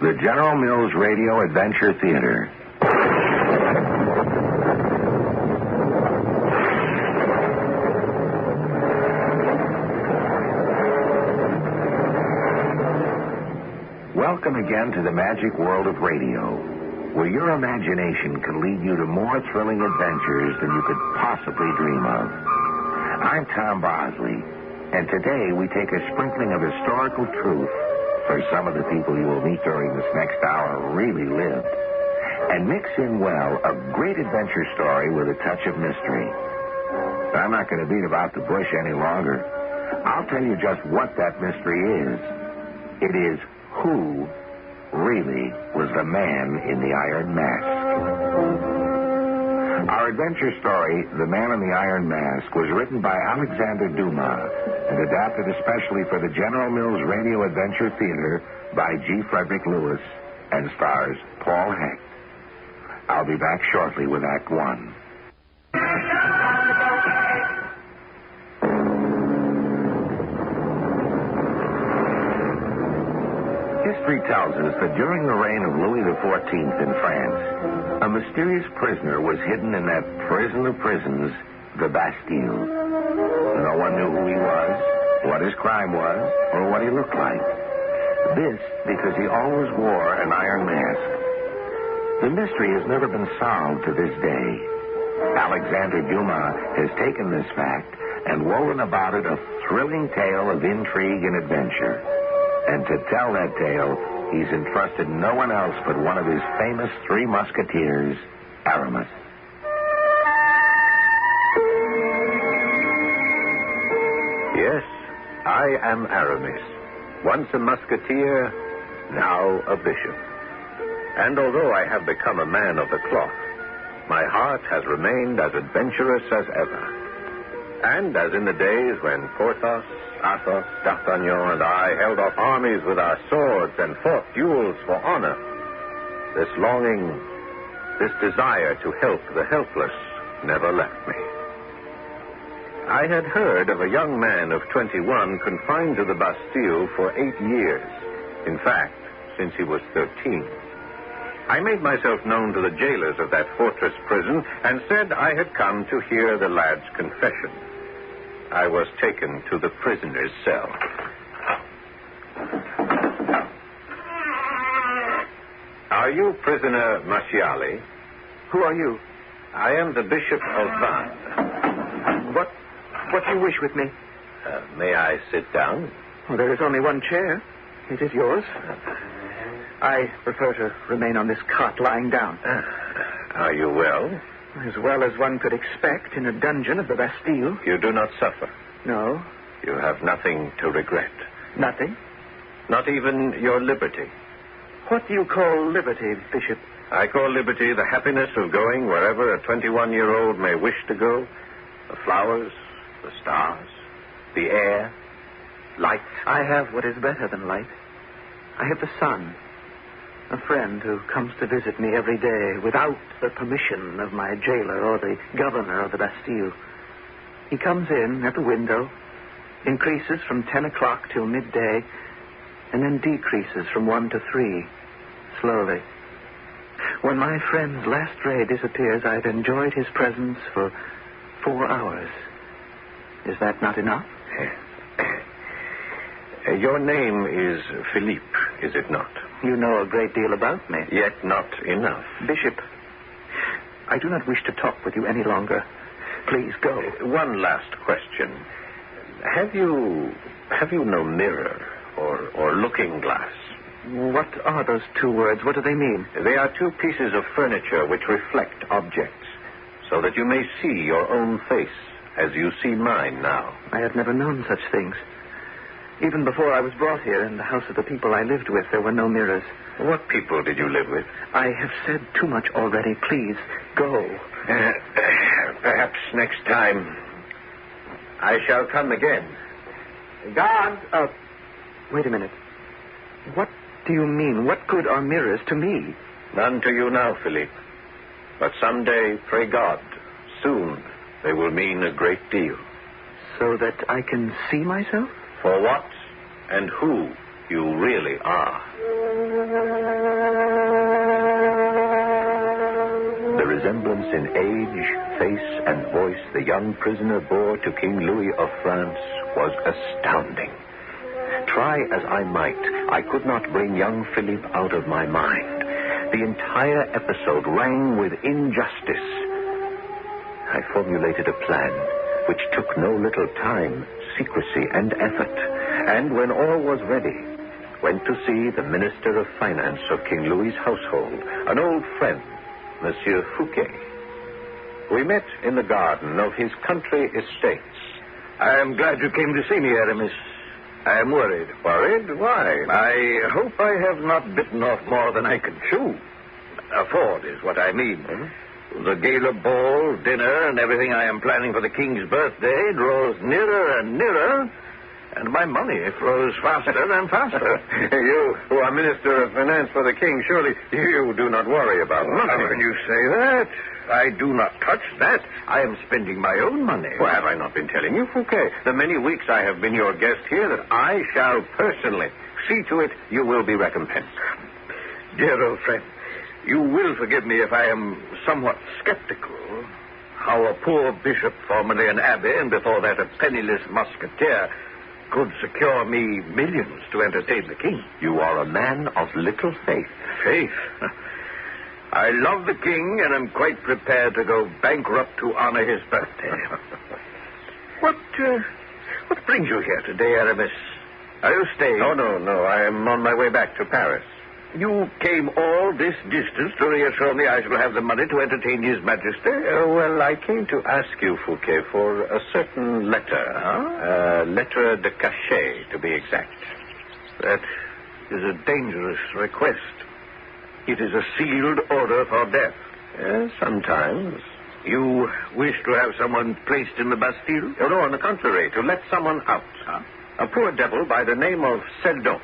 the General Mills Radio Adventure Theater. Welcome again to the magic world of radio, where your imagination can lead you to more thrilling adventures than you could possibly dream of. I'm Tom Bosley, and today we take a sprinkling of historical truth, for some of the people you will meet during this next hour really lived, and mix in well a great adventure story with a touch of mystery. I'm not going to beat about the bush any longer. I'll tell you just what that mystery is. It is who really was the man in the Iron Mask. Our adventure story, The Man in the Iron Mask, was written by Alexandre Dumas and adapted especially for the General Mills Radio Adventure Theater by G. Frederick Lewis and stars Paul Hecht. I'll be back shortly with Act One. History tells us that during the reign of Louis XIV in France, a mysterious prisoner was hidden in that prison of prisons, the Bastille. No one knew who he was, what his crime was, or what he looked like. This because he always wore an iron mask. The mystery has never been solved to this day. Alexandre Dumas has taken this fact and woven about it a thrilling tale of intrigue and adventure. And to tell that tale, he's entrusted no one else but one of his famous three musketeers, Aramis. Yes, I am Aramis. Once a musketeer, now a bishop. And although I have become a man of the cloth, my heart has remained as adventurous as ever. And as in the days when Porthos, Athos, D'Artagnan, and I held off armies with our swords and fought duels for honor, this longing, this desire to help the helpless never left me. I had heard of a young man of 21 confined to the Bastille for 8 years. In fact, since he was 13. I made myself known to the jailers of that fortress prison and said I had come to hear the lad's confession. I was taken to the prisoner's cell. Are you prisoner Marchiali? Who are you? I am the Bishop of Vannes. What do you wish with me? May I sit down? Well, there is only one chair. It is yours. I prefer to remain on this cot lying down. Are you well? As well as one could expect in a dungeon of the Bastille. You do not suffer? No. You have nothing to regret? Nothing? Not even your liberty? What do you call liberty, Bishop? I call liberty the happiness of going wherever a 21-year-old may wish to go. The flowers, the stars, the air, light. I have what is better than light. I have the sun. A friend who comes to visit me every day without the permission of my jailer or the governor of the Bastille. He comes in at the window, increases from 10 o'clock till midday, and then decreases from 1 to 3, slowly. When my friend's last ray disappears, I've enjoyed his presence for 4 hours. Is that not enough? Your name is Philippe, is it not? You know a great deal about me. Yet not enough. Bishop, I do not wish to talk with you any longer. Please go. One last question. Have you no mirror or looking glass? What are those two words? What do they mean? They are two pieces of furniture which reflect objects, so that you may see your own face as you see mine now. I have never known such things. Even before I was brought here in the house of the people I lived with, there were no mirrors. What people did you live with? I have said too much already. Please, go. Perhaps next time I shall come again. Guard! Wait a minute. What do you mean? What good are mirrors to me? None to you now, Philippe. But someday, pray God, soon they will mean a great deal. So that I can see myself? For what and who you really are. resemblance in age, face, and voice the young prisoner bore to King Louis of France was astounding. Try as I might, I could not bring young Philippe out of my mind. The entire episode rang with injustice. I formulated a plan which took no little time, secrecy, and effort, and when all was ready, went to see the Minister of Finance of King Louis's household, an old friend, Monsieur Fouquet. We met in the garden of his country estates. I am glad you came to see me, Aramis. I am worried. Worried? Why? I hope I have not bitten off more than I can chew. Afford is what I mean. The gala ball, dinner, and everything I am planning for the king's birthday draws nearer and nearer, and my money flows faster and faster. You, who are Minister of Finance for the king, surely you do not worry about money. How can you say that? I do not touch that. I am spending my own money. Well, have I not been telling you, Fouquet, the many weeks I have been your guest here, that I shall personally see to it you will be recompensed. Dear old friend, you will forgive me if I am somewhat skeptical how a poor bishop, formerly an abbé, and before that a penniless musketeer, could secure me millions to entertain the king. You are a man of little faith. Faith? I love the king and am quite prepared to go bankrupt to honor his birthday. What brings you here today, Aramis? Are you staying? Oh, no. I am on my way back to Paris. You came all this distance to reassure me I shall have the money to entertain His Majesty? Well, I came to ask you, Fouquet, for a certain letter. Lettre de cachet, to be exact. That is a dangerous request. It is a sealed order for death. Yes, sometimes. You wish to have someone placed in the Bastille? Oh, no, on the contrary, to let someone out. A poor devil by the name of Seldon.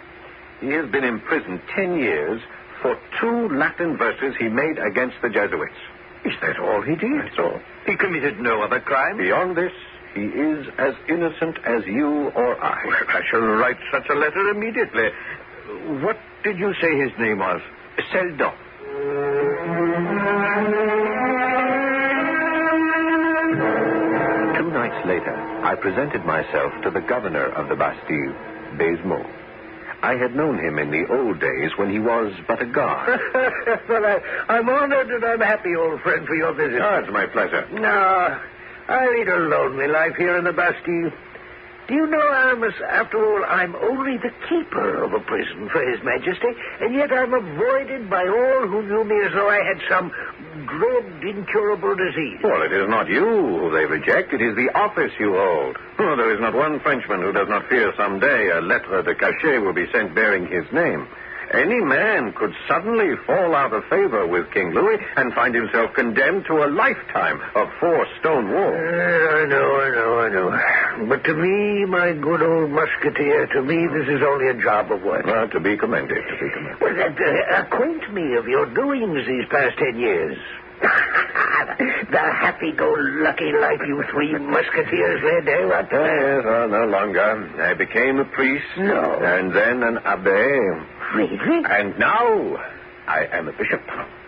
He has been imprisoned 10 years for 2 Latin verses he made against the Jesuits. Is that all he did? That's all. He committed no other crime? Beyond this, he is as innocent as you or I. Well, I shall write such a letter immediately. What did you say his name was? Seldon. 2 nights later, I presented myself to the governor of the Bastille, Baisemeaux. I had known him in the old days when he was but a guard. Well, I'm honored and I'm happy, old friend, for your visit. Oh, it's my pleasure. No, I lead a lonely life here in the Bastille. Do you know, Aramis, after all, I'm only the keeper of a prison for His Majesty, and yet I'm avoided by all who knew me as though I had some dread, incurable disease. Well, it is not you who they reject. It is the office you hold. Oh, there is not one Frenchman who does not fear someday a lettre de cachet will be sent bearing his name. Any man could suddenly fall out of favor with King Louis and find himself condemned to a lifetime of 4 stone walls. I know. But to me, my good old musketeer, to me, this is only a job of work. Well, to be commended. Well, acquaint me of your doings these past 10 years. The happy-go-lucky life you 3 musketeers led, eh? What? Yes, no longer. I became a priest. No. And then an abbé. Really? And now I am a bishop.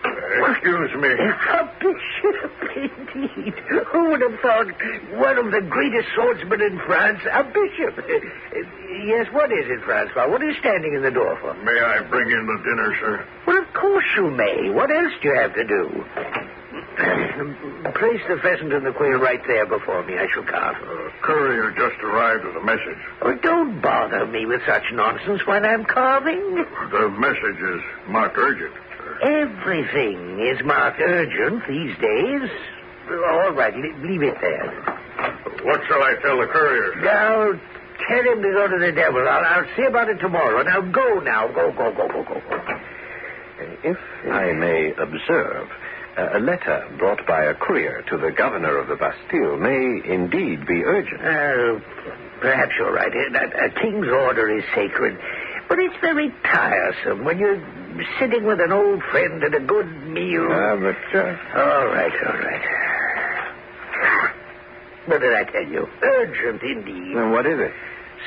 Excuse me. A bishop, indeed. Who would have thought one of the greatest swordsmen in France, a bishop? Yes, what is it, Francois? What are you standing in the door for? May I bring in the dinner, sir? Well, of course you may. What else do you have to do? Place the pheasant and the quail right there before me. I shall carve. Courier just arrived with a message. Oh, don't bother me with such nonsense while I'm carving. The message is marked urgent, sir. Everything is marked urgent these days. All right, leave it there. What shall I tell the courier, sir? Now, tell him to go to the devil. I'll see about it tomorrow. Now, go now. Go. If I may observe, a letter brought by a courier to the governor of the Bastille may indeed be urgent. Perhaps you're right. A king's order is sacred, but it's very tiresome when you're sitting with an old friend at a good meal. All right. What did I tell you? Urgent indeed. What is it?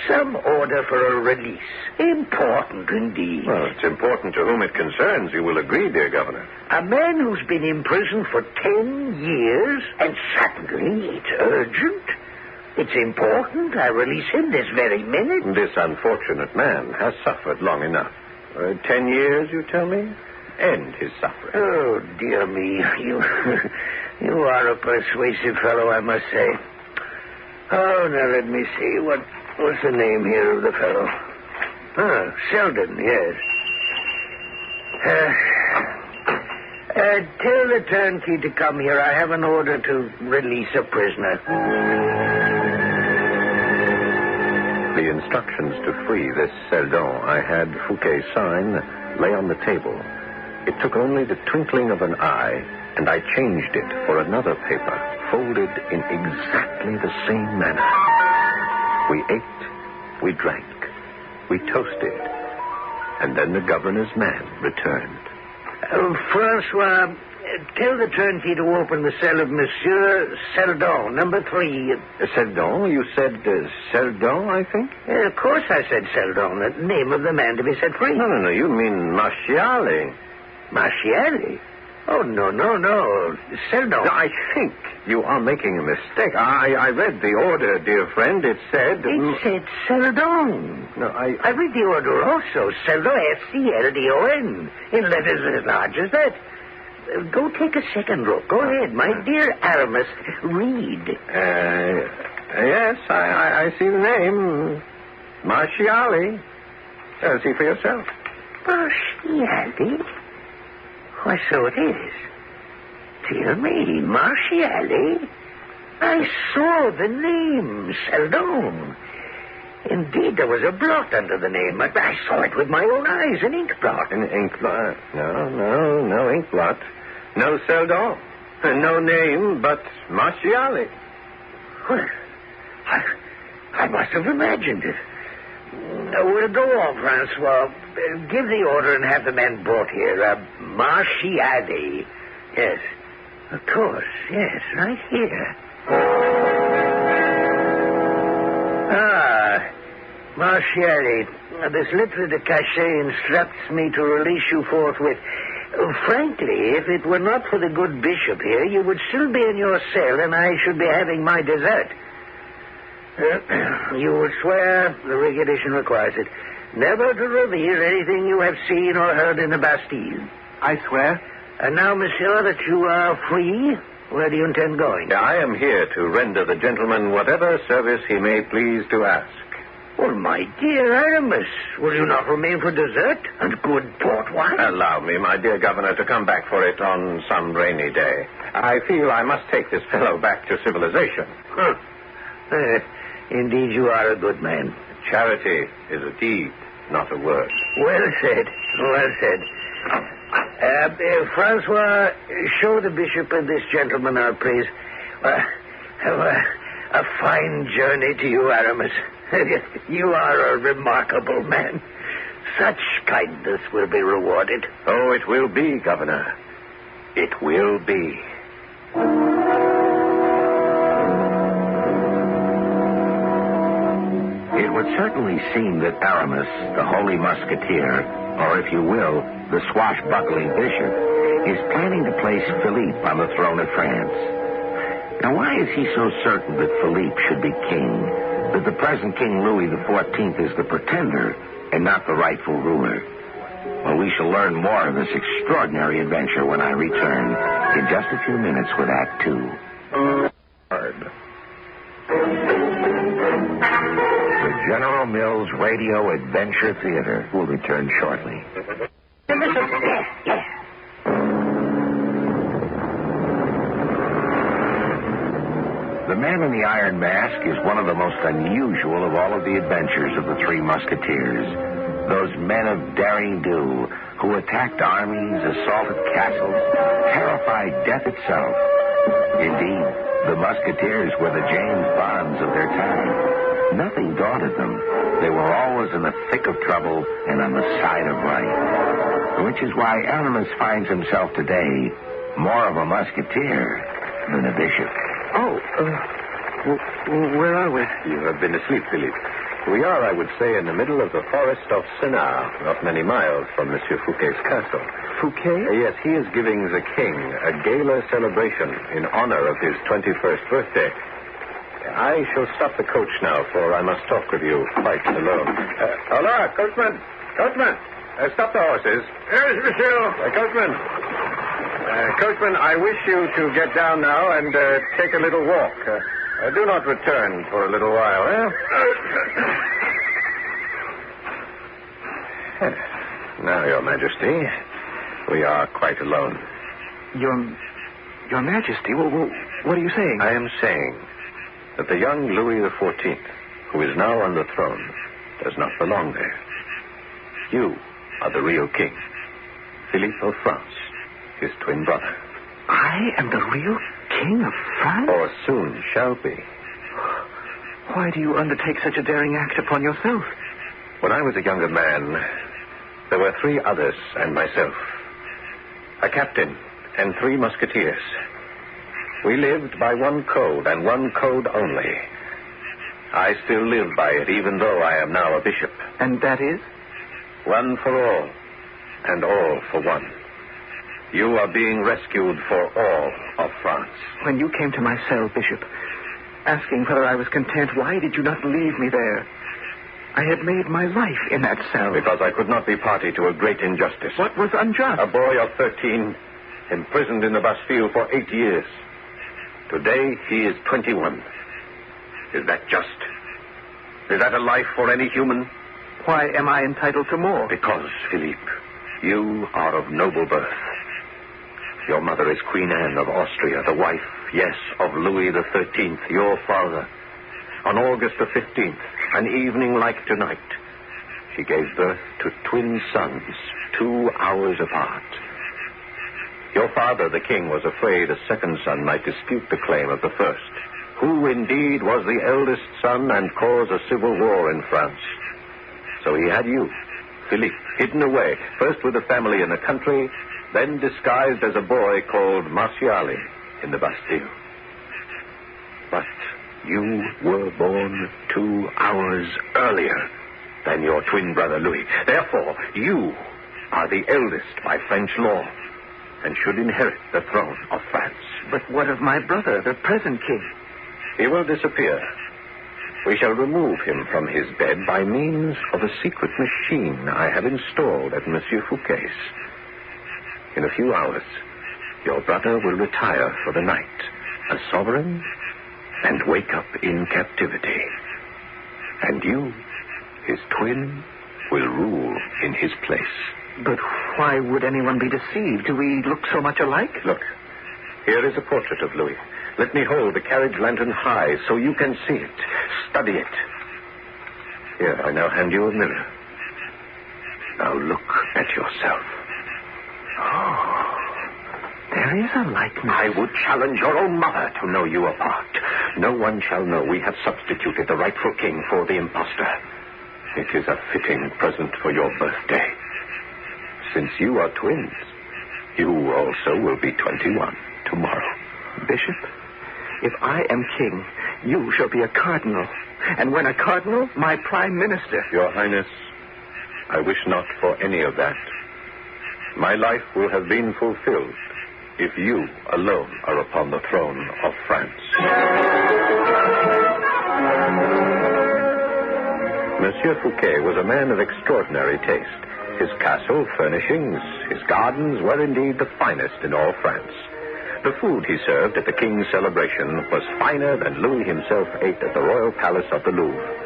Some order for a release. Important indeed. Well, it's important to whom it concerns. You will agree, dear Governor. A man who's been imprisoned for 10 years, and suddenly it's urgent. It's important. I release him this very minute. This unfortunate man has suffered long enough. 10 years, you tell me? End his suffering. Oh, dear me. You are a persuasive fellow, I must say. Oh, now let me see. What's the name here of the fellow? Sheldon, yes. Tell the turnkey to come here. I have an order to release a prisoner. The instructions to free this Seldon I had Fouquet sign lay on the table. It took only the twinkling of an eye, and I changed it for another paper, folded in exactly the same manner. We ate, we drank, we toasted, and then the governor's man returned. Francois, tell the turnkey to open the cell of Monsieur Seldon, number 3. Seldon? You said Seldon, I think? Of course I said Seldon, the name of the man to be set free. No, you mean Marchiali. Marchiali? Oh, no. Seldon. No, I think you are making a mistake. I read the order, dear friend. It said... It said Seldon. No, I read the order also. Seldon, S-C-L-D-O-N. In letters as large as that. Go take a second look. Go ahead, my dear Aramis. Read. Yes, I see the name. Marchiali. See for yourself. Marchiali? Why, so it is. Dear me, Marchiali. I saw the name, Seldon. Indeed, there was a blot under the name. I saw it with my own eyes, an ink blot. An ink blot? No ink blot. No Seldon. No name but Marchiali. Well, I must have imagined it. We'll go on, Francois. Give the order and have the men brought here. Marchiali. Yes. Of course. Yes, right here. Marchiali. This lettre de cachet instructs me to release you forthwith. Frankly, if it were not for the good bishop here, you would still be in your cell and I should be having my dessert. You will swear, the regulation requires it, never to reveal anything you have seen or heard in the Bastille. I swear. And now, monsieur, that you are free, where do you intend going? I am here to render the gentleman whatever service he may please to ask. Well, my dear Aramis, will you not remain for dessert and good port wine? Allow me, my dear governor, to come back for it on some rainy day. I feel I must take this fellow back to civilization. Indeed, you are a good man. Charity is a deed, not a word. Well said. Well said. Francois, show the bishop and this gentleman our praise. A fine journey to you, Aramis. You are a remarkable man. Such kindness will be rewarded. Oh, it will be, Governor. It will be. It would certainly seem that Aramis, the holy musketeer, or if you will, the swashbuckling bishop, is planning to place Philippe on the throne of France. Now, why is he so certain that Philippe should be king, that the present King Louis XIV is the pretender and not the rightful ruler? Well, we shall learn more of this extraordinary adventure when I return in just a few minutes with Act 2. The General Mills Radio Adventure Theater will return shortly. The Man in the Iron Mask is one of the most unusual of all of the adventures of the Three Musketeers. Those men of daring do who attacked armies, assaulted castles, terrified death itself. Indeed, the Musketeers were the James Bonds of their time. Nothing daunted them. They were always in the thick of trouble and on the side of right. Which is why Aramis finds himself today more of a musketeer than a bishop. Oh, where are we? You have been asleep, Philippe. We are, I would say, in the middle of the forest of Senart, not many miles from Monsieur Fouquet's castle. Fouquet? Yes, he is giving the king a gala celebration in honor of his 21st birthday. I shall stop the coach now, for I must talk with you quite alone. Hola, coachman! Coachman! Stop the horses. Yes, monsieur. Coachman! Coachman, I wish you to get down now and take a little walk. Do not return for a little while, Now, Your Majesty, we are quite alone. Your Majesty, what are you saying? I am saying that the young Louis XIV, who is now on the throne, does not belong there. You are the real king, Philippe of France, his twin brother. I am the real king of France? Or soon shall be. Why do you undertake such a daring act upon yourself? When I was a younger man, there were 3 others and myself. A captain and 3 musketeers. We lived by one code, and one code only. I still live by it, even though I am now a bishop. And that is? One for all, and all for one. You are being rescued for all of France. When you came to my cell, Bishop, asking whether I was content, why did you not leave me there? I had made my life in that cell. Because I could not be party to a great injustice. What was unjust? A boy of 13, imprisoned in the Bastille for 8 years. Today, he is 21. Is that just? Is that a life for any human? Why am I entitled to more? Because, Philippe, you are of noble birth. Your mother is Queen Anne of Austria, the wife, yes, of Louis XIII, your father. On August the 15th, an evening like tonight, she gave birth to twin sons, 2 hours apart. Your father, the king, was afraid a second son might dispute the claim of the first, who indeed was the eldest son and cause a civil war in France. So he had you, Philippe, hidden away, first with a family in the country, then disguised as a boy called Martiali in the Bastille. But you were born 2 hours earlier than your twin brother Louis. Therefore, you are the eldest by French law and should inherit the throne of France. But what of my brother, the present king? He will disappear. We shall remove him from his bed by means of a secret machine I have installed at Monsieur Fouquet's. In a few hours, your brother will retire for the night, a sovereign, and wake up in captivity. And you, his twin, will rule in his place. But why would anyone be deceived? Do we look so much alike? Look, here is a portrait of Louis. Let me hold the carriage lantern high so you can see it. Study it. Here, I now hand you a mirror. Now look at yourself. Oh, there is a likeness. I would challenge your own mother to know you apart. No one shall know we have substituted the rightful king for the impostor. It is a fitting present for your birthday. Since you are twins, you also will be 21 tomorrow. Bishop, if I am king, you shall be a cardinal. And when a cardinal, my prime minister. Your Highness, I wish not for any of that. My life will have been fulfilled if you alone are upon the throne of France. Monsieur Fouquet was a man of extraordinary taste. His castle, furnishings, his gardens were indeed the finest in all France. The food he served at the king's celebration was finer than Louis himself ate at the royal palace of the Louvre.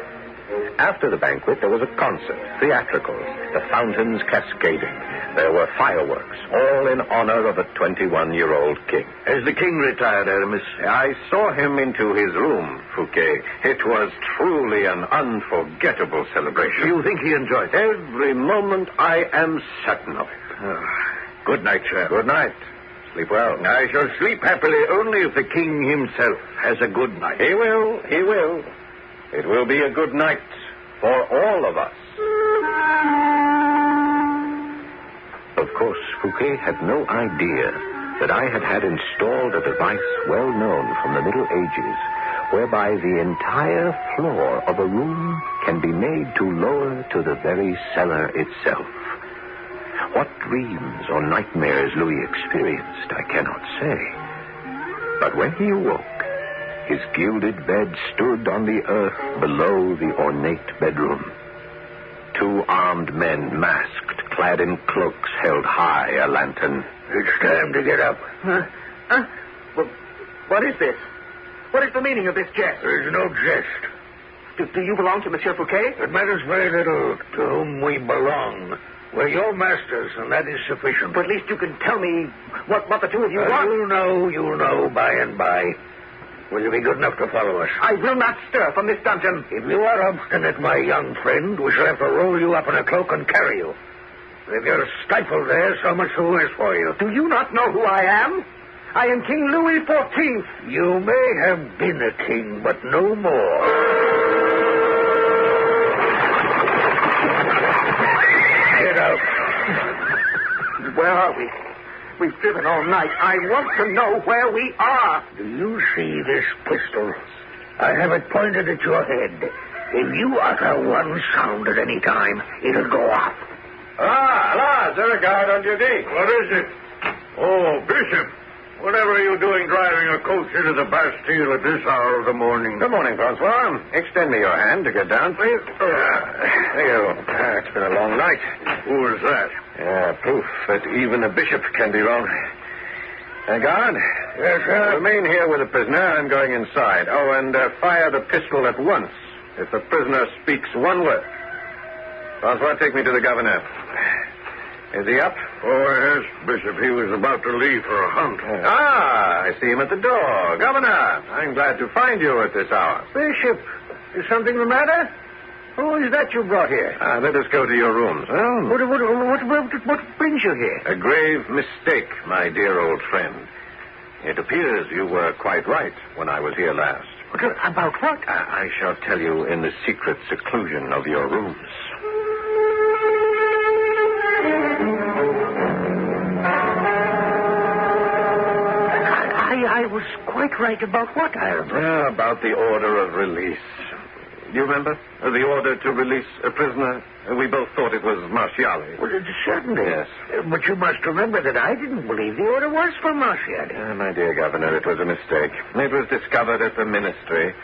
After the banquet, there was a concert, theatricals, the fountains cascading. There were fireworks, all in honor of a 21-year-old king. As the king retired, Aramis, I saw him into his room, Fouquet. It was truly an unforgettable celebration. You think he enjoyed it? Every moment, I am certain of it. Good night, sir. Good night. Sleep well. I shall sleep happily only if the king himself has a good night. He will. He will. It will be a good night for all of us. Of course, Fouquet had no idea that I had installed a device well known from the Middle Ages, whereby the entire floor of a room can be made to lower to the very cellar itself. What dreams or nightmares Louis experienced, I cannot say. But when he awoke, his gilded bed stood on the earth below the ornate bedroom. 2 armed men, masked, clad in cloaks, held high a lantern. It's time to get up. Well, what is this? What is the meaning of this jest? There's no jest. Do you belong to Monsieur Fouquet? It matters very little to whom we belong. We're your masters, and that is sufficient. But at least you can tell me what the two of you want. You'll know by and by. Will you be good enough to follow us? I will not stir from this dungeon. If you are obstinate, my young friend, we shall have to roll you up in a cloak and carry you. If you're stifled there, so much the worse for you. Do you not know who I am? I am King Louis XIV. You may have been a king, but no more. Get out. Where are we? We've driven all night. I want to know where we are. Do you see this pistol? I have it pointed at your head. If you utter one sound at any time, it'll go off. Is there a guard on duty? What is it? Oh, Bishop. Whatever are you doing driving a coach into the Bastille at this hour of the morning? Good morning, Francois. Extend me your hand to get down, please. There you go. It's been a long night. Who is that? Proof that even a bishop can be wrong. Guard? Yes, sir? Remain here with the prisoner. I'm going inside. Oh, and fire the pistol at once if the prisoner speaks one word. Francois, take me to the governor. Is he up? Oh, yes, Bishop. He was about to leave for a hunt. I see him at the door. Governor, I'm glad to find you at this hour. Bishop, is something the matter? Who is that you brought here? Let us go to your rooms. What brings you here? A grave mistake, my dear old friend. It appears you were quite right when I was here last. About what? I shall tell you in the secret seclusion of your rooms. I was quite right about what, Ireland? About the order of release. You remember? The order to release a prisoner? We both thought it was Marchiali. Well, certainly. Yes. But you must remember that I didn't believe the order was for Marchiali. My dear Governor, it was a mistake. It was discovered at the ministry.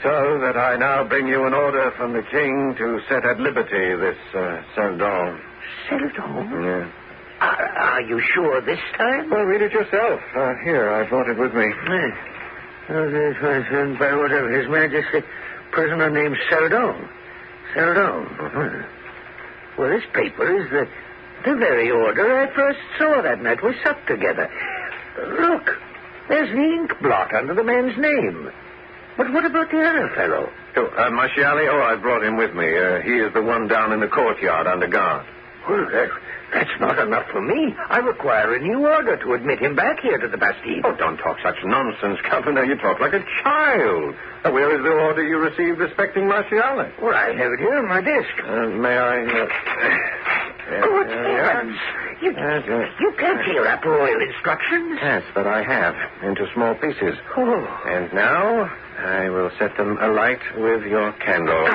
So that I now bring you an order from the king to set at liberty this Seldon. Seldon? Yeah. Are you sure this time? Well, read it yourself. Here, I brought it with me. By order of His Majesty, prisoner named Seldon. Seldon. Well, this paper is the very order I first saw that night we supped together. Look, there's the ink blot under the man's name. But what about the other fellow? Marchiali? Oh, I brought him with me. He is the one down in the courtyard under guard. Well, that's not enough for me. I require a new order to admit him back here to the Bastille. Oh, don't talk such nonsense, Governor. You talk like a child. Where is the order you received respecting Marchiali? Well, I have it here on my desk. May I... Good heavens! You can't tear up royal instructions. Yes, but I have, into small pieces. Oh. And now I will set them alight with your candle.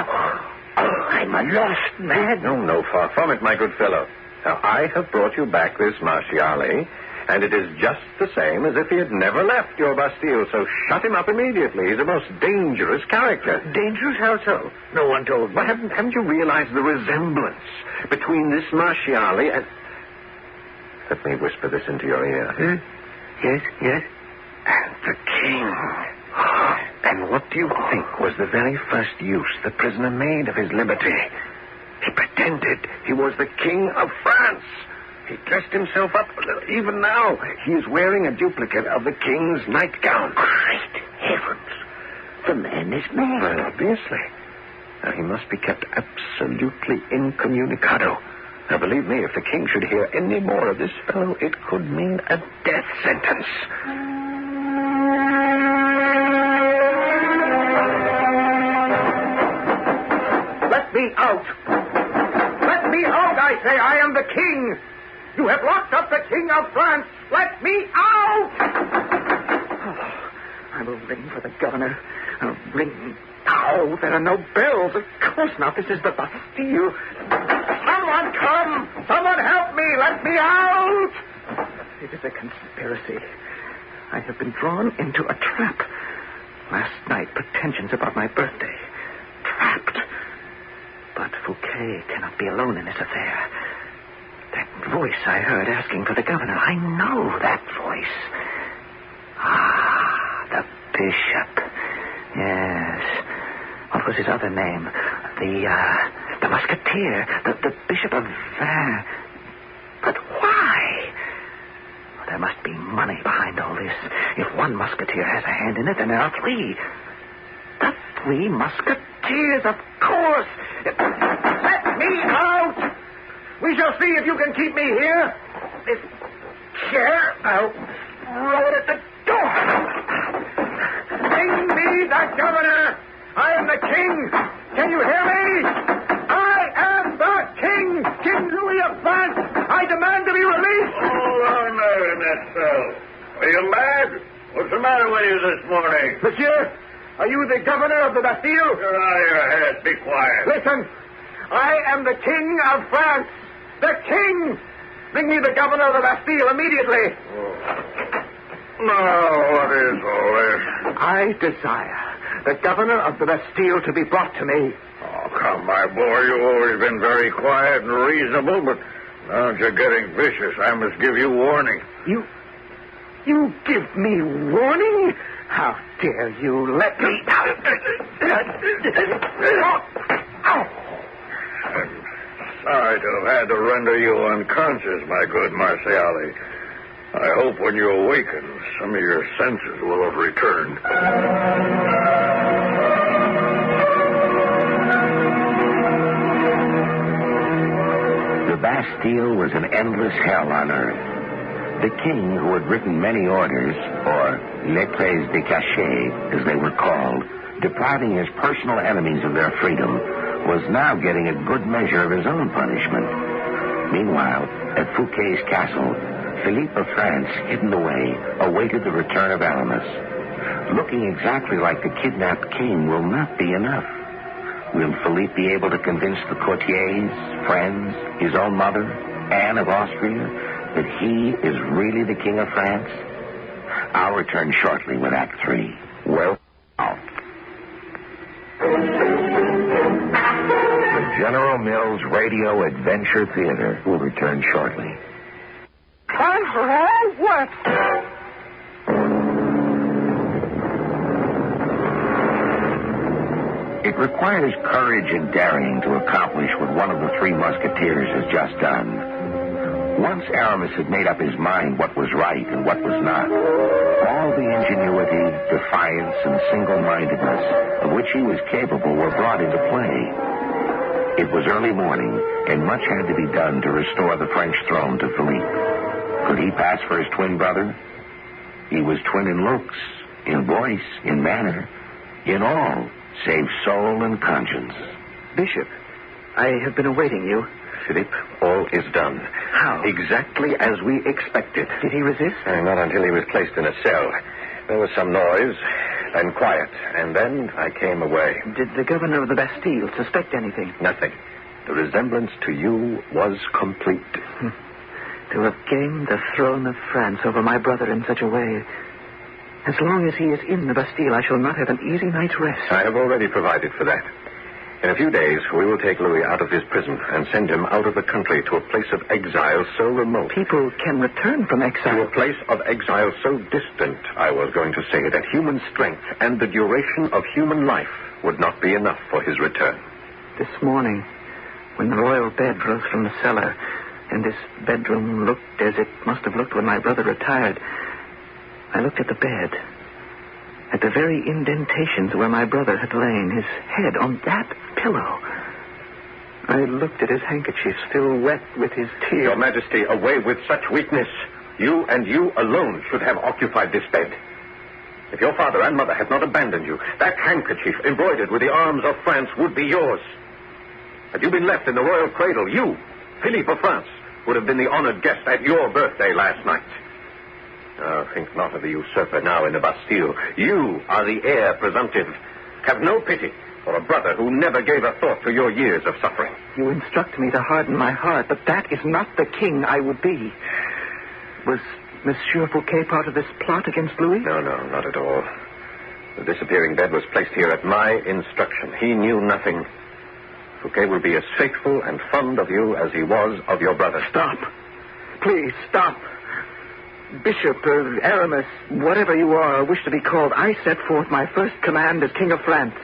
I'm a lost man. No, far from it, my good fellow. Now, I have brought you back this Marchiali, and it is just the same as if he had never left your Bastille, so shut him up immediately. He's a most dangerous character. Dangerous? How so? No one told me. Well, haven't you realized the resemblance between this Marchiali and... Let me whisper this into your ear. Yes? And the king. And what do you think was the very first use the prisoner made of his liberty? He pretended he was the King of France. He dressed himself up. Even now, he is wearing a duplicate of the king's nightgown. Great heavens. The man is mad. Well, obviously. Now, he must be kept absolutely incommunicado. Now, believe me, if the king should hear any more of this fellow, it could mean a death sentence. Let me out. Let me out, I say. I am the king. You have locked up the King of France. Let me out. I will ring for the governor. Ring. Oh, there are no bells. Of course not. This is the Bastille. Someone come! Someone help me! Let me out! It is a conspiracy. I have been drawn into a trap. Last night, pretensions about my birthday. Trapped. But Fouquet cannot be alone in this affair. That voice I heard asking for the governor, I know that voice. Ah, the bishop. Yes. What was his other name? The Musketeer. The Bishop of Vannes. But why? There must be money behind all this. If one Musketeer has a hand in it, then there are three. The three Musketeers, of course. Let me out! We shall see if you can keep me here. This chair, I'll throw it at the door. Bring me the governor. I am the king. Can you hear me? I am the king. King Louis of France. I demand to be released. Hold on there in that cell. Are you mad? What's the matter with you this morning? Monsieur, are you the governor of the Bastille? Get out of your head. Be quiet. Listen, I am the king of France. The king! Bring me the governor of the Bastille immediately. Now, what is all this? I desire the governor of the Bastille to be brought to me. Oh, come, my boy. You've always been very quiet and reasonable, but now that you're getting vicious, I must give you warning. You give me warning? How dare you let me... Sorry to have had to render you unconscious, my good Marciali. I hope when you awaken, some of your senses will have returned. The Bastille was an endless hell on earth. The king, who had written many orders, or lettres de cachet, as they were called, depriving his personal enemies of their freedom, was now getting a good measure of his own punishment. Meanwhile, at Fouquet's castle, Philippe of France, hidden away, awaited the return of Aramis. Looking exactly like the kidnapped king will not be enough. Will Philippe be able to convince the courtiers, friends, his own mother, Anne of Austria, that he is really the king of France? I'll return shortly with Act 3. Well, General Mills Radio Adventure Theater will return shortly. Time for all what? It requires courage and daring to accomplish what one of the three Musketeers has just done. Once Aramis had made up his mind what was right and what was not, all the ingenuity, defiance, and single-mindedness of which he was capable were brought into play. It was early morning, and much had to be done to restore the French throne to Philippe. Could he pass for his twin brother? He was twin in looks, in voice, in manner, in all, save soul and conscience. Bishop, I have been awaiting you. Philippe, all is done. How? Exactly as we expected. Did he resist? Not until he was placed in a cell. There was some noise, then quiet, and then I came away. Did the governor of the Bastille suspect anything? Nothing. The resemblance to you was complete. To have gained the throne of France over my brother in such a way. As long as he is in the Bastille, I shall not have an easy night's rest. I have already provided for that. In a few days, we will take Louis out of his prison and send him out of the country to a place of exile so remote. People can return from exile. To a place of exile so distant, I was going to say, that human strength and the duration of human life would not be enough for his return. This morning, when the royal bed rose from the cellar, and this bedroom looked as it must have looked when my brother retired, I looked at the bed, at the very indentations where my brother had lain, his head on that pillow. I looked at his handkerchief, still wet with his tears. Your Majesty, away with such weakness. You and you alone should have occupied this bed. If your father and mother had not abandoned you, that handkerchief embroidered with the arms of France would be yours. Had you been left in the royal cradle, you, Philippe of France, would have been the honored guest at your birthday last night. Think not of the usurper now in the Bastille. You are the heir presumptive. Have no pity for a brother who never gave a thought to your years of suffering. You instruct me to harden my heart, but that is not the king I would be. Was Monsieur Fouquet part of this plot against Louis? No, not at all. The disappearing bed was placed here at my instruction. He knew nothing. Fouquet will be as faithful and fond of you as he was of your brother. Stop. Please, stop. Bishop, Aramis, whatever you are or wish to be called, I set forth my first command as King of France.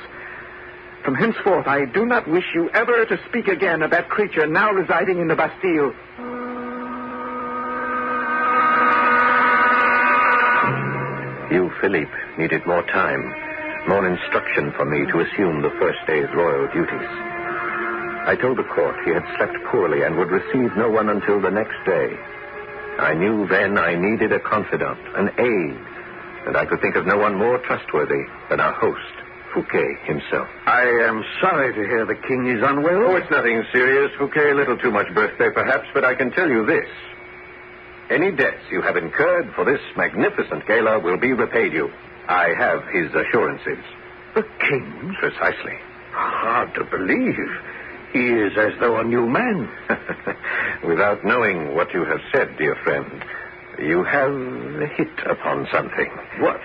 From henceforth, I do not wish you ever to speak again of that creature now residing in the Bastille. You, Philippe, needed more time, more instruction for me to assume the first day's royal duties. I told the court he had slept poorly and would receive no one until the next day. I knew then I needed a confidant, an aide, and I could think of no one more trustworthy than our host, Fouquet himself. I am sorry to hear the king is unwell. Oh, it's nothing serious, Fouquet. A little too much birthday, perhaps, but I can tell you this. Any debts you have incurred for this magnificent gala will be repaid you. I have his assurances. The king? Precisely. Hard to believe. He is as though a new man. Without knowing what you have said, dear friend, you have hit upon something. What?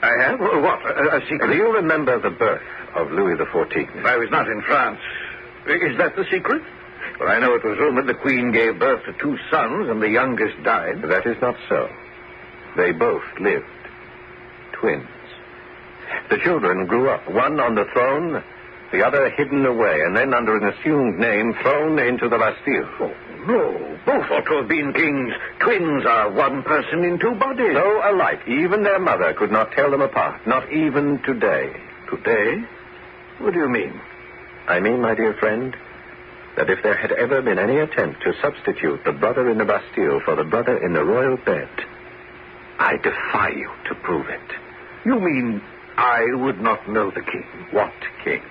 I have? What? A secret? Do you remember the birth of Louis XIV? I was not in France. Is that the secret? Well, I know it was rumored the queen gave birth to 2 sons and the youngest died. That is not so. They both lived. Twins. The children grew up, one on the throne, the other hidden away, and then under an assumed name thrown into the Bastille. Oh, no. Both ought to have been kings. Twins are one person in 2 bodies. So alike. Even their mother could not tell them apart. Not even today. Today? What do you mean? I mean, my dear friend, that if there had ever been any attempt to substitute the brother in the Bastille for the brother in the royal bed, I defy you to prove it. You mean I would not know the king? What king?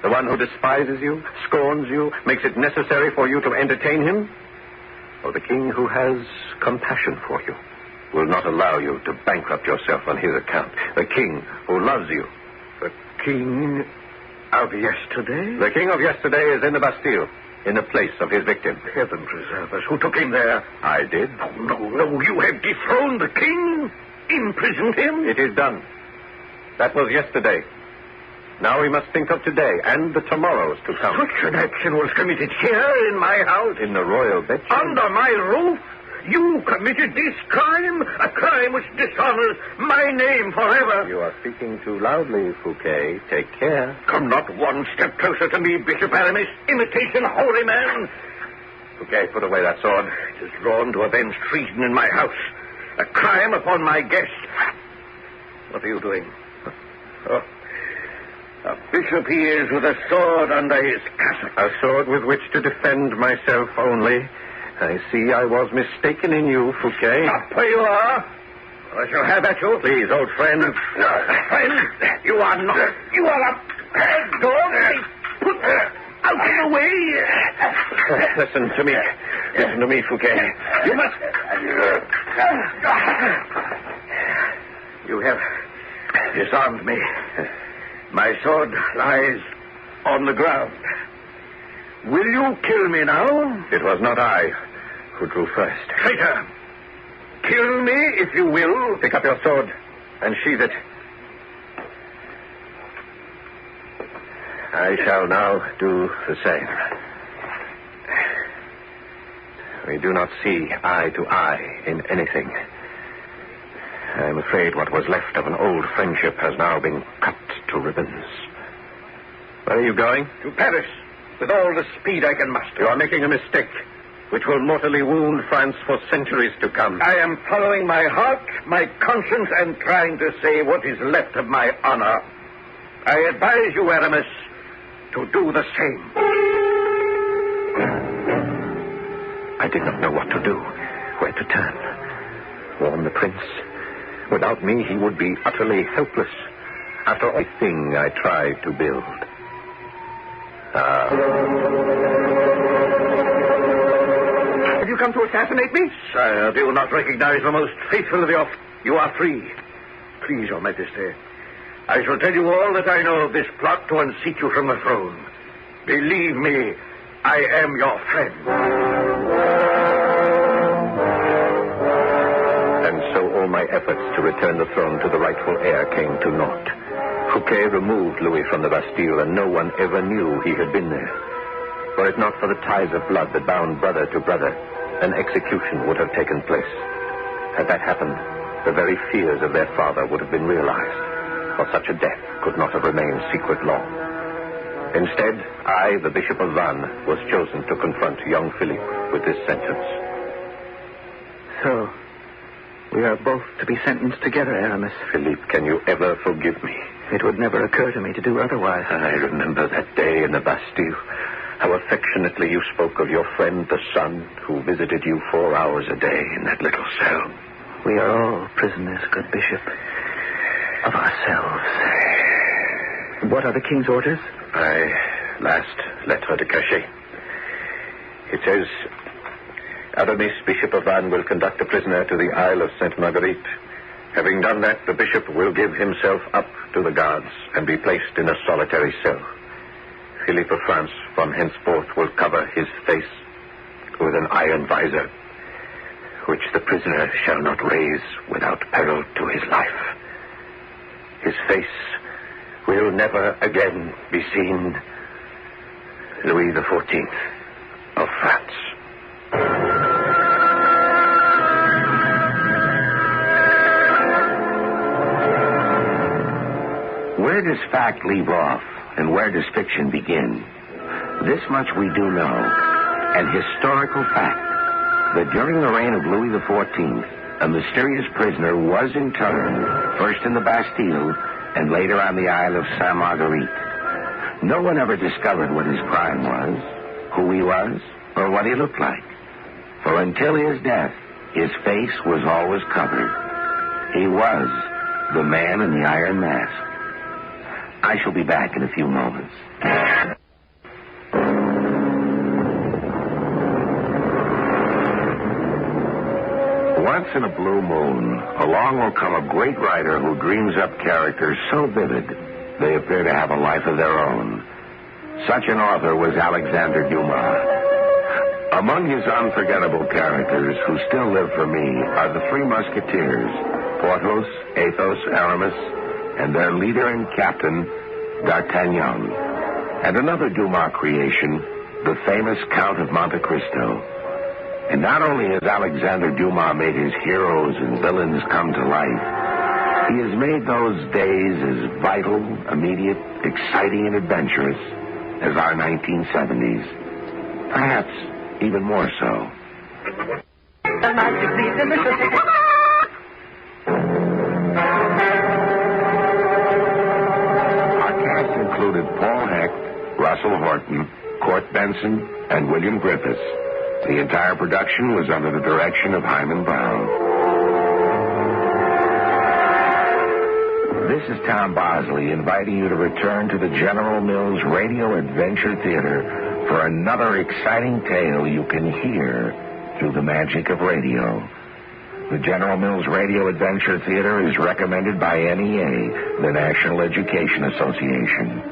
The one who despises you, scorns you, makes it necessary for you to entertain him? Or the king who has compassion for you, will not allow you to bankrupt yourself on his account? The king who loves you. The king of yesterday? The king of yesterday is in the Bastille, in the place of his victim. Heaven preserve us. Who took him there? I did. Oh, no. You have dethroned the king? Imprisoned him? It is done. That was yesterday. Now we must think of today and the tomorrows to come. Such an action was committed here in my house? In the royal bedchamber? Under my roof? You committed this crime? A crime which dishonors my name forever. You are speaking too loudly, Fouquet. Take care. Come not one step closer to me, Bishop Aramis. Imitation holy man. Fouquet, put away that sword. It is drawn to avenge treason in my house. A crime upon my guest. What are you doing? Oh. A bishop he is with a sword under his cassock. A sword with which to defend myself only. I see I was mistaken in you, Fouquet. Stop where you are. I shall have at you. Please, old friend. Friend, you are not. You are a bad dog. Put out of the way. Listen to me. Listen to me, Fouquet. You must. You have disarmed me. My sword lies on the ground. Will you kill me now? It was not I who drew first. Traitor! Kill me if you will. Pick up your sword and sheathe it. I shall now do the same. We do not see eye to eye in anything. I am afraid what was left of an old friendship has now been cut to ribbons. Where are you going? To Paris, with all the speed I can muster. You are making a mistake, which will mortally wound France for centuries to come. I am following my heart, my conscience, and trying to save what is left of my honor. I advise you, Aramis, to do the same. I did not know what to do, where to turn. Warn the prince. Without me, he would be utterly helpless. After everything I tried to build. Have you come to assassinate me? Sire, do you not recognize the most faithful of your... You are free. Please, Your Majesty. I shall tell you all that I know of this plot to unseat you from the throne. Believe me, I am your friend. And so all my efforts to return the throne to the rightful heir came to naught. Fouquet removed Louis from the Bastille, and no one ever knew he had been there. Were it not for the ties of blood that bound brother to brother, an execution would have taken place. Had that happened, the very fears of their father would have been realized, for such a death could not have remained secret long. Instead, I, the Bishop of Vannes, was chosen to confront young Philippe with this sentence. So, we are both to be sentenced together, Aramis. Philippe, can you ever forgive me? It would never occur to me to do otherwise. I remember that day in the Bastille. How affectionately you spoke of your friend, the son, who visited you 4 hours a day in that little cell. We are all prisoners, good Bishop, of ourselves. What are the king's orders? My last lettre de cachet. It says, Aramis, Bishop of Vannes, will conduct the prisoner to the Isle of Sainte Marguerite. Having done that, the bishop will give himself up to the guards and be placed in a solitary cell. Philippe of France, from henceforth, will cover his face with an iron visor, which the prisoner shall not raise without peril to his life. His face will never again be seen. Louis XIV of France. Where does fact leave off, and where does fiction begin? This much we do know, an historical fact, that during the reign of Louis XIV, a mysterious prisoner was interned, first in the Bastille, and later on the Isle of Sainte Marguerite. No one ever discovered what his crime was, who he was, or what he looked like. For until his death, his face was always covered. He was the man in the iron mask. I shall be back in a few moments. Once in a blue moon, along will come a great writer who dreams up characters so vivid they appear to have a life of their own. Such an author was Alexandre Dumas. Among his unforgettable characters who still live for me are the three Musketeers, Porthos, Athos, Aramis, and their leader and captain, D'Artagnan. And another Dumas creation, the famous Count of Monte Cristo. And not only has Alexandre Dumas made his heroes and villains come to life, he has made those days as vital, immediate, exciting, and adventurous as our 1970s. Perhaps even more so. Included Paul Hecht, Russell Horton, Court Benson, and William Griffiths. The entire production was under the direction of Himan Brown. This is Tom Bosley inviting you to return to the General Mills Radio Adventure Theater for another exciting tale you can hear through the magic of radio. The General Mills Radio Adventure Theater is recommended by NEA, the National Education Association.